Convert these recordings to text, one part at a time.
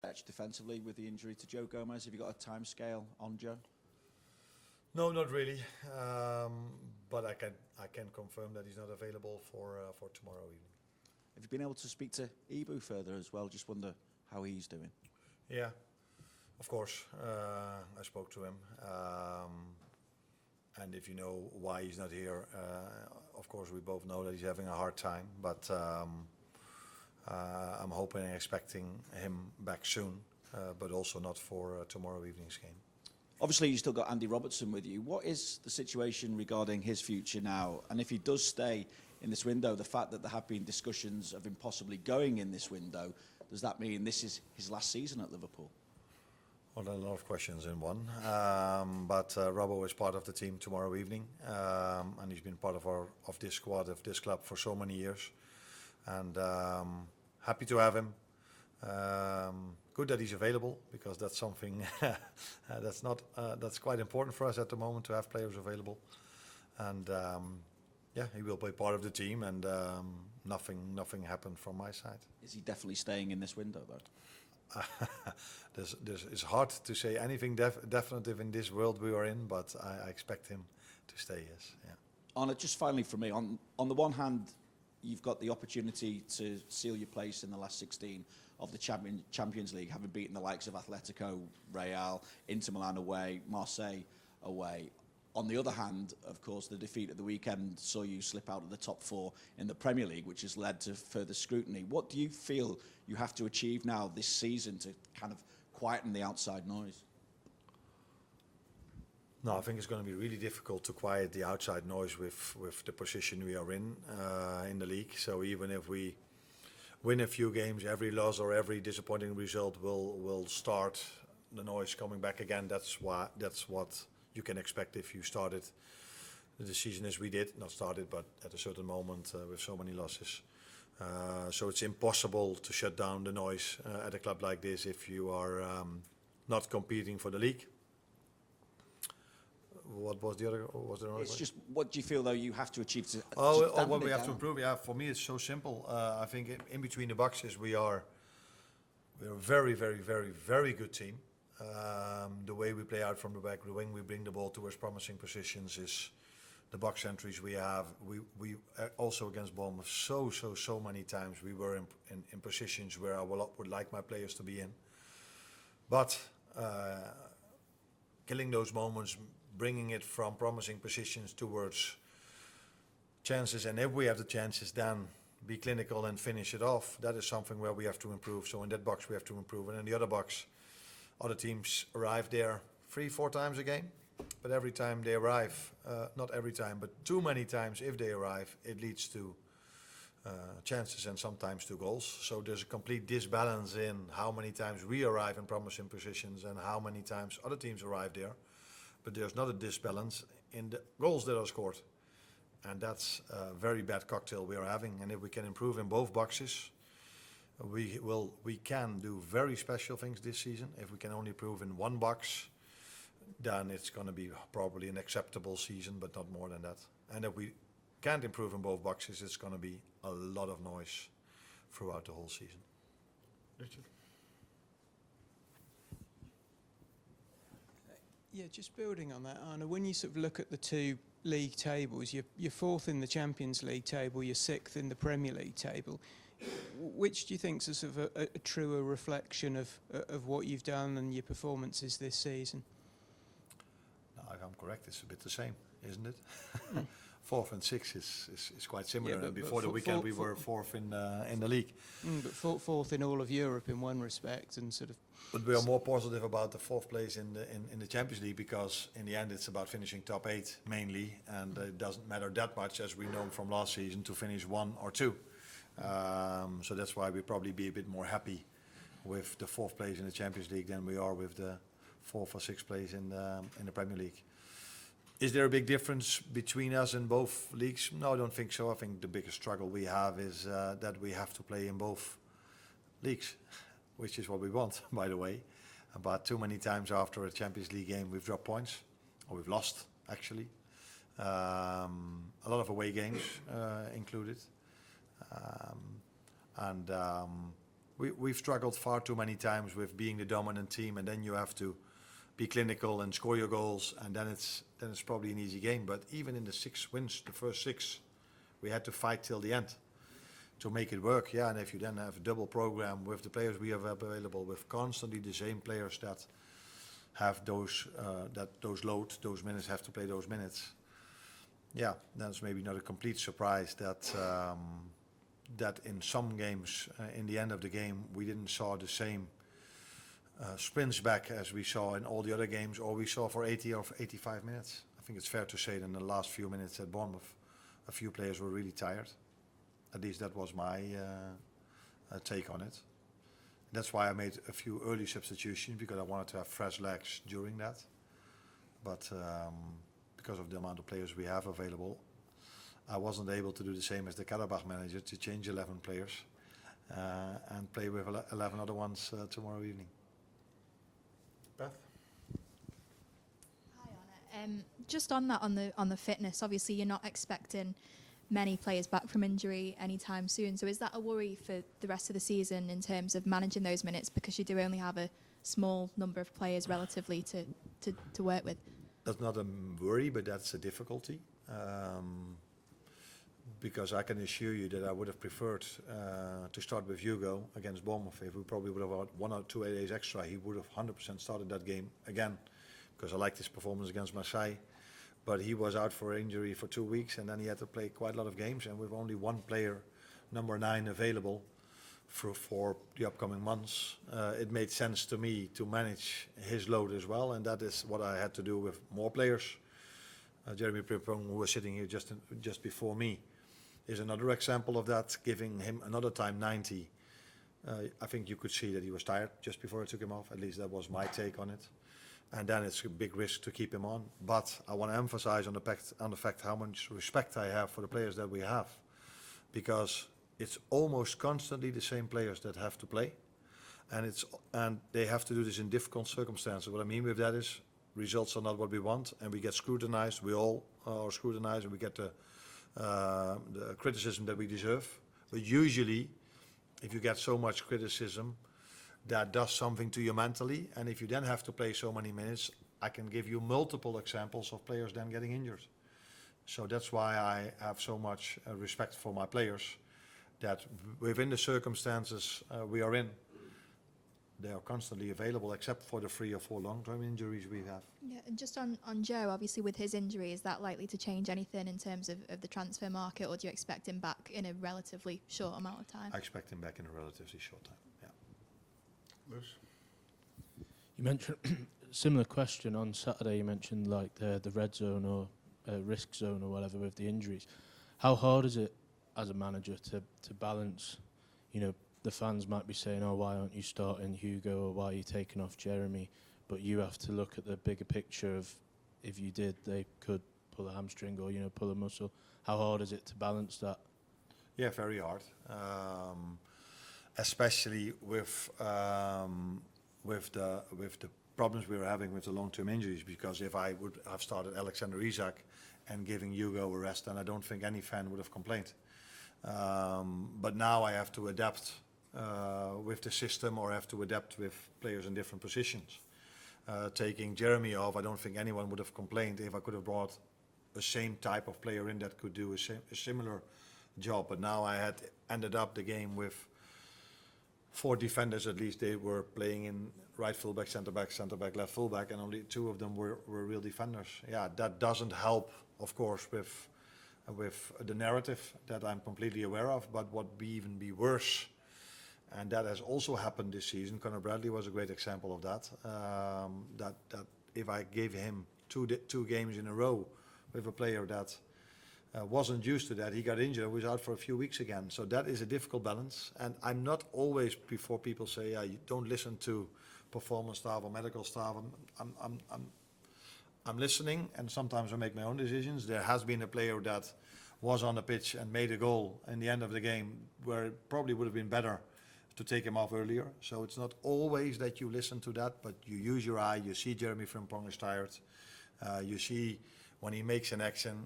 defensively with the injury to Joe Gomez? Have you got a time scale on Joe? No, not really. But I can confirm that he's not available for tomorrow evening. Have you been able to speak to Ibu further as well? Just wonder how he's doing. Yeah, of course. I spoke to him. And if you know why he's not here, of course we both know that he's having a hard time. But I'm hoping and expecting him back soon, but also not for tomorrow evening's game. Obviously, you still got Andy Robertson with you. What is the situation regarding his future now? And if he does stay in this window, the fact that there have been discussions of him possibly going in this window, does that mean this is his last season at Liverpool? Well, a lot of questions in one. But Robbo is part of the team tomorrow evening, and he's been part of this squad, of this club for so many years. And happy to have him. Good that he's available, because that's something that's quite important for us at the moment, to have players available. And yeah, he will be part of the team, and nothing happened from my side. Is he definitely staying in this window though? It's hard to say anything definitive in this world we are in, but I expect him to stay. Yes. Yeah. Arne, just finally for me, on the one hand, you've got the opportunity to seal your place in the last 16 of the Champions League, having beaten the likes of Atletico, Real, Inter Milan away, Marseille away. On the other hand, of course, the defeat at the weekend saw you slip out of the top four in the Premier League, which has led to further scrutiny. What do you feel you have to achieve now this season to kind of quieten the outside noise? No, I think it's going to be really difficult to quiet the outside noise with the position we are in the league. So even if we win a few games, every loss or every disappointing result will start the noise coming back again. That's what you can expect if you started the season as we did. Not started, but at a certain moment with so many losses. So it's impossible to shut down the noise at a club like this if you are not competing for the league. What was the other? Was there another It's question? just, what do you feel though you have to achieve to? What we have to improve? Yeah, for me it's so simple. I think in between the boxes we're a very, very, very, very good team. The way we play out from the back, the way we bring the ball towards promising positions, is the box entries we have. We also against Bournemouth so many times we were in positions where I would like my players to be in. But killing those moments, bringing it from promising positions towards chances, and if we have the chances, then be clinical and finish it off. That is something where we have to improve. So in that box we have to improve, and in the other box, other teams arrive there 3-4 times a game, but every time they arrive, not every time, but too many times if they arrive, it leads to chances and sometimes to goals. So there's a complete disbalance in how many times we arrive in promising positions and how many times other teams arrive there. But there's not a disbalance in the goals that are scored. And that's a very bad cocktail we are having. And if we can improve in both boxes, we can do very special things this season. If we can only improve in one box, then it's going to be probably an acceptable season, but not more than that. And if we can't improve in both boxes, it's going to be a lot of noise throughout the whole season. Richard? Yeah, just building on that, Arne, when you sort of look at the two league tables, you're fourth in the Champions League table, you're sixth in the Premier League table. Which do you think is a sort of a truer reflection of what you've done and your performances this season? No, if I'm correct, it's a bit the same, isn't it? Fourth and sixth is quite similar. Yeah, and before the weekend, we were fourth in the league. But fourth in all of Europe in one respect, and sort of. But we are more positive about the fourth place in the Champions League, because in the end it's about finishing top 8 mainly, and it doesn't matter that much, as we know from last season, to finish 1 or 2. So that's why we probably be a bit more happy with the fourth place in the Champions League than we are with the fourth or sixth place in the Premier League. Is there a big difference between us in both leagues? No, I don't think so. I think the biggest struggle we have is that we have to play in both leagues, which is what we want, by the way. But too many times after a Champions League game, we've dropped points, or we've lost, actually. A lot of away games included. we've struggled far too many times with being the dominant team, and then you have to be clinical and score your goals, and then it's probably an easy game. But even in the 6 wins, the first 6, we had to fight till the end to make it work. Yeah, and if you then have a double program with the players we have available, with constantly the same players that have those those minutes, have to play those minutes. Yeah, that's maybe not a complete surprise that that in some games, in the end of the game, we didn't saw the same sprints back as we saw in all the other games, or we saw for 80 or 85 minutes. I think it's fair to say that in the last few minutes at Bournemouth, a few players were really tired. At least that was my take on it. That's why I made a few early substitutions, because I wanted to have fresh legs during that. But because of the amount of players we have available, I wasn't able to do the same as the Karabakh manager, to change 11 players and play with 11 other ones tomorrow evening. Beth? Hi, Arne. Just on that, on the fitness, obviously you're not expecting many players back from injury anytime soon. So is that a worry for the rest of the season in terms of managing those minutes, because you do only have a small number of players relatively to work with? That's not a worry, but that's a difficulty. Because I can assure you that I would have preferred to start with Hugo against Bournemouth. If we probably would have had 1 or 2 days extra, he would have 100% started that game again, because I liked his performance against Marseille. But he was out for injury for 2 weeks, and then he had to play quite a lot of games, and with only one player, number 9, available for the upcoming months, it made sense to me to manage his load as well, and that is what I had to do with more players. Jeremy Frimpong, who was sitting here just before me, is another example of that, giving him another time 90. I think you could see that he was tired just before I took him off. At least that was my take on it. And then it's a big risk to keep him on. But I want to emphasize on the fact how much respect I have for the players that we have, because it's almost constantly the same players that have to play, and they have to do this in difficult circumstances. What I mean with that is, results are not what we want, and we get scrutinized. We all are scrutinized, and we get the criticism that we deserve. But usually, if you get so much criticism, that does something to you mentally. And if you then have to play so many minutes, I can give you multiple examples of players then getting injured. So that's why I have so much respect for my players, that within the circumstances we are in, they are constantly available, except for the 3 or 4 long-term injuries we have. Yeah, and just on Joe, obviously with his injury, is that likely to change anything in terms of the transfer market, or do you expect him back in a relatively short amount of time? I expect him back in a relatively short time, yeah. Lewis? You mentioned similar question on Saturday. You mentioned like the red zone or risk zone or whatever with the injuries. How hard is it as a manager to balance, you know, the fans might be saying, oh, why aren't you starting Hugo, or why are you taking off Jeremy? But you have to look at the bigger picture of, if you did, they could pull a hamstring or, you know, pull a muscle. How hard is it to balance that? Yeah, very hard. Especially with the problems we were having with the long-term injuries. Because if I would have started Alexander Isak and giving Hugo a rest, then I don't think any fan would have complained. But now I have to adapt with the system, or have to adapt with players in different positions. Taking Jeremy off, I don't think anyone would have complained if I could have brought the same type of player in that could do a similar job. But now I had ended up the game with 4 defenders at least. They were playing in right fullback, centre back, left fullback, and only 2 of them were real defenders. Yeah, that doesn't help, of course, with the narrative that I'm completely aware of, but what would even be worse, and that has also happened this season. Conor Bradley was a great example of that. That if I gave him 2 games in a row with a player that wasn't used to that, he got injured, was out for a few weeks again. So that is a difficult balance, and I'm not always, before people say, yeah, you don't listen to performance staff or medical staff. I'm listening, and sometimes I make my own decisions. There has been a player that was on the pitch and made a goal in the end of the game, where it probably would have been better to take him off earlier. So it's not always that you listen to that, but you use your eye. You see Jeremy Frimpong is tired. You see when he makes an action,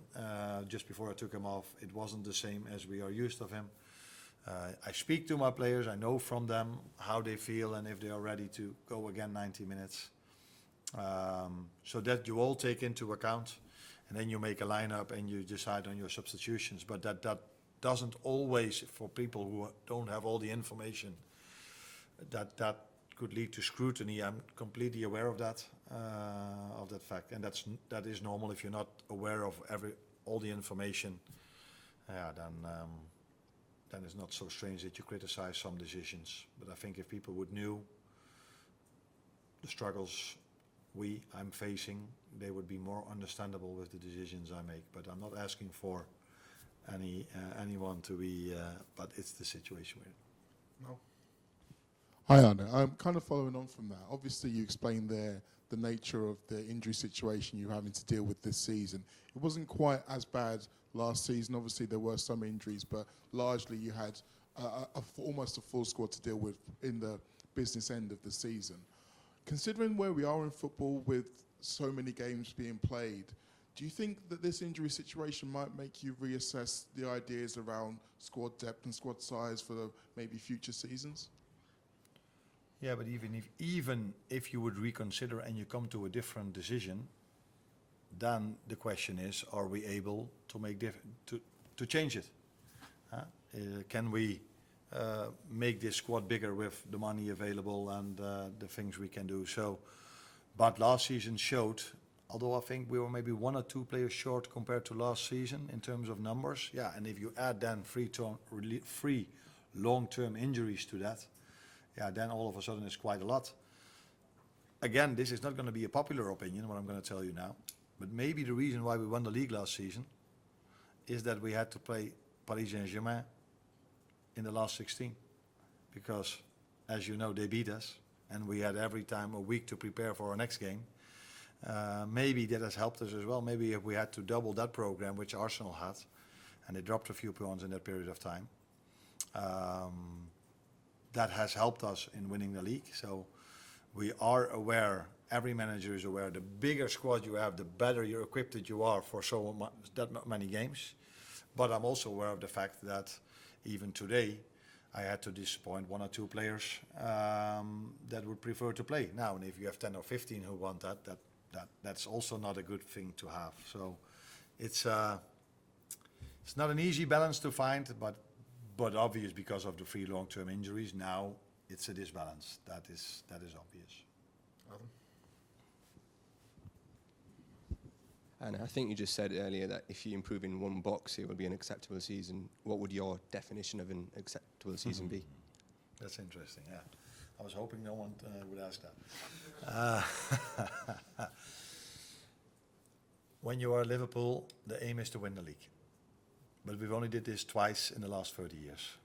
just before I took him off, it wasn't the same as we are used of him. I speak to my players. I know from them how they feel and if they are ready to go again 90 minutes. So that you all take into account, and then you make a lineup and you decide on your substitutions. But that doesn't always, for people who don't have all the information, that could lead to scrutiny. I'm completely aware of that fact, and that is normal. If you're not aware of all the information, then it's not so strange that you criticize some decisions. But I think if people would knew the struggles I'm facing, they would be more understandable with the decisions I make. But I'm not asking for anyone to be, but it's the situation we're in. No. Hi, Arne. I'm kind of following on from that. Obviously, you explained there the nature of the injury situation you're having to deal with this season. It wasn't quite as bad last season. Obviously, there were some injuries, but largely you had almost a full squad to deal with in the business end of the season. Considering where we are in football with so many games being played, do you think that this injury situation might make you reassess the ideas around squad depth and squad size for the maybe future seasons? Yeah, but even if you would reconsider and you come to a different decision, then the question is, are we able to make to change it? Can we make this squad bigger with the money available and the things we can do? So, but last season showed, although I think we were maybe 1 or 2 players short compared to last season in terms of numbers. Yeah, and if you add then 3 long-term injuries to that, yeah, then all of a sudden it's quite a lot. Again, this is not going to be a popular opinion, what I'm going to tell you now. But maybe the reason why we won the league last season is that we had to play Paris Saint-Germain in the last 16. Because, as you know, they beat us. And we had every time a week to prepare for our next game. Maybe that has helped us as well. Maybe if we had to double that program, which Arsenal had, and they dropped a few points in that period of time, that has helped us in winning the league. So we are aware, every manager is aware, the bigger squad you have, the better you're equipped that you are for that many games. But I'm also aware of the fact that even today, I had to disappoint 1 or 2 players that would prefer to play. Now, and if you have 10 or 15 who want that's also not a good thing to have. So it's not an easy balance to find, but obvious because of the 3 long-term injuries. Now it's a disbalance. That is obvious. And I think you just said earlier that if you improve in one box, it would be an acceptable season. What would your definition of an acceptable season be? That's interesting, yeah. I was hoping no one would ask that. When you are Liverpool, the aim is to win the league. But we've only did this twice in the last 30 years.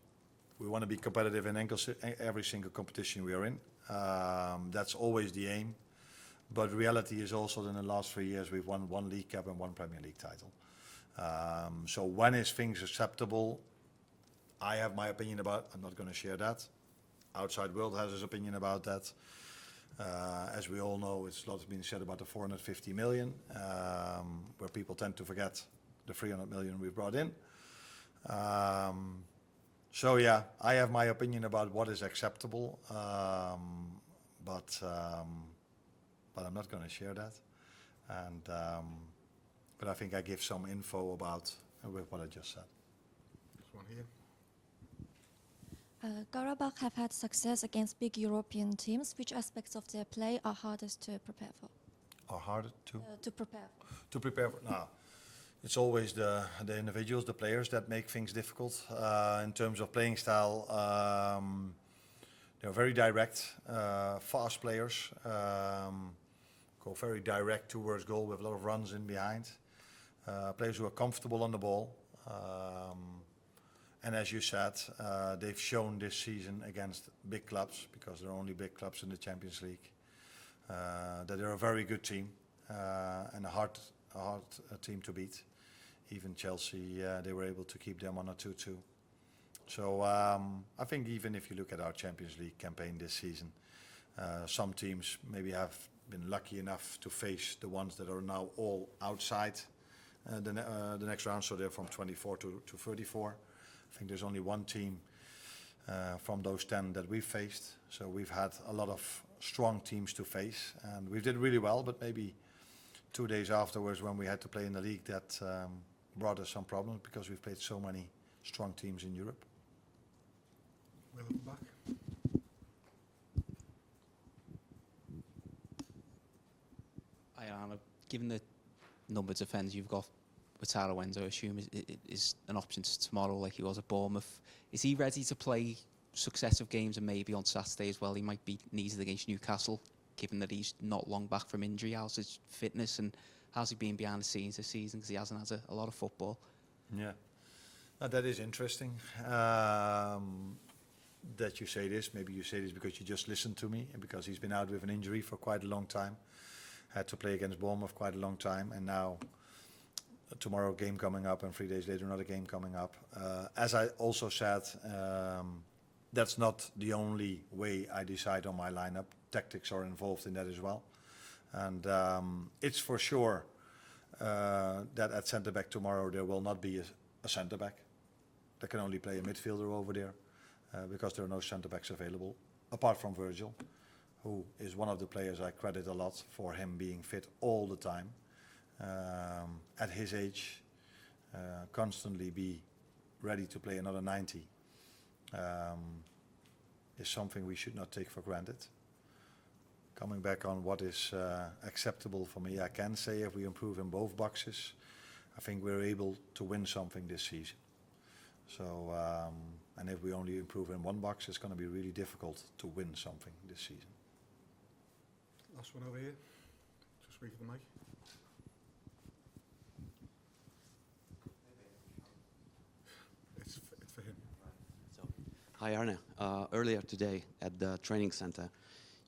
We want to be competitive in every single competition we are in. That's always the aim. But reality is also that in the last 3 years we've won 1 League Cup and 1 Premier League title. So when is things acceptable? I have my opinion about. I'm not going to share that. Outside world has his opinion about that. As we all know, it's a lot been said about the 450 million, where people tend to forget the 300 million we brought in. So yeah, I have my opinion about what is acceptable, but I'm not going to share that. And but I think I give some info about with what I just said. This one here. Karabakh have had success against big European teams. Which aspects of their play are hardest to prepare for? Are harder To prepare for. to prepare for? No, it's always the individuals, the players that make things difficult in terms of playing style. They're very direct, fast players. Go very direct towards goal with a lot of runs in behind. Players who are comfortable on the ball. And as you said, they've shown this season against big clubs, because there are only big clubs in the Champions League, that they're a very good team and a hard team to beat. Even Chelsea, they were able to keep them on a 2-2. So I think even if you look at our Champions League campaign this season, some teams maybe have been lucky enough to face the ones that are now all outside the next round, so they're from 24 to 34. I think there's only one team from those 10 that we've faced. So we've had a lot of strong teams to face, and we did really well, but maybe 2 days afterwards when we had to play in the league, that brought us some problems because we've played so many strong teams in Europe. Will at the back. Hi, Arne. Given the number of defenders you've got, Wataru Wenzo, I assume, is an option tomorrow like he was at Bournemouth. Is he ready to play successive games and maybe on Saturday as well? He might be needed against Newcastle, given that he's not long back from injury. How's his fitness and how's he been behind the scenes this season? Because he hasn't had a lot of football. Yeah, that is interesting that you say this. Maybe you say this because you just listened to me and because he's been out with an injury for quite a long time. Had to play against Bournemouth quite a long time, and now tomorrow game coming up and 3 days later another game coming up. As I also said, that's not the only way I decide on my lineup. Tactics are involved in that as well. And it's for sure that at centre back tomorrow there will not be a centre back. There can only play a midfielder over there because there are no centre backs available, apart from Virgil, who is one of the players I credit a lot for him being fit all the time. At his age, constantly be ready to play another 90 is something we should not take for granted. Coming back on what is acceptable for me, I can say if we improve in both boxes, I think we're able to win something this season. So, and if we only improve in one box, it's going to be really difficult to win something this season. Last one over here. Just speak to the mic. It's for him. Hi Arne, earlier today at the training center,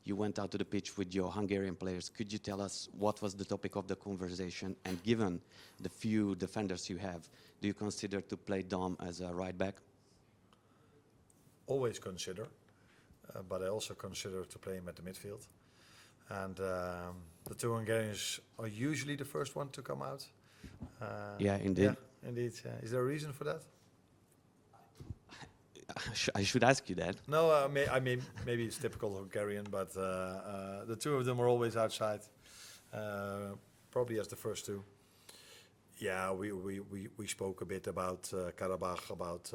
you went out to the pitch with your Hungarian players. Could you tell us what was the topic of the conversation? And given the few defenders you have, do you consider to play Dom as a right back? Always consider, but I also consider to play him at the midfield. And the two Hungarians are usually the first one to come out. Yeah, indeed. Yeah, indeed. Is there a reason for that? I should ask you that. No, I mean maybe it's typical Hungarian, but the two of them are always outside, probably as the first two. Yeah, we spoke a bit about Karabakh, about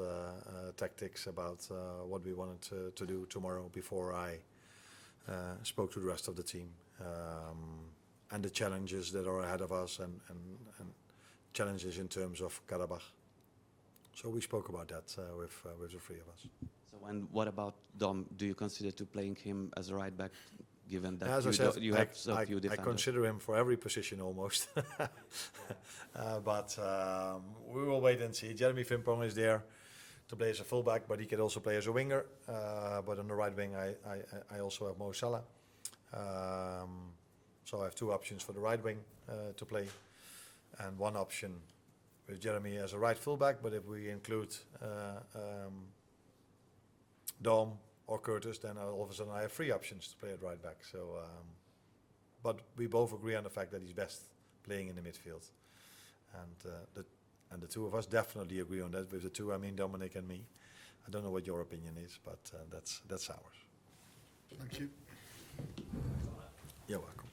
tactics, about what we wanted to do tomorrow before I spoke to the rest of the team, and the challenges that are ahead of us and challenges in terms of Karabakh. So we spoke about that with the three of us. So what about Dom? Do you consider to playing him as a right back, given that as I said, you have so few defenders? I consider him for every position almost. But we will wait and see. Jeremy Frimpong is there to play as a fullback, but he can also play as a winger. But on the right wing, I also have Mo Salah. So I have two options for the right wing to play, and one option with Jeremy as a right fullback, but if we include Dom or Curtis, then all of a sudden I have three options to play at right back. So, but we both agree on the fact that he's best playing in the midfield, and the two of us definitely agree on that. With the two, I mean Dominic and me. I don't know what your opinion is, but that's ours. Thank you. You're welcome.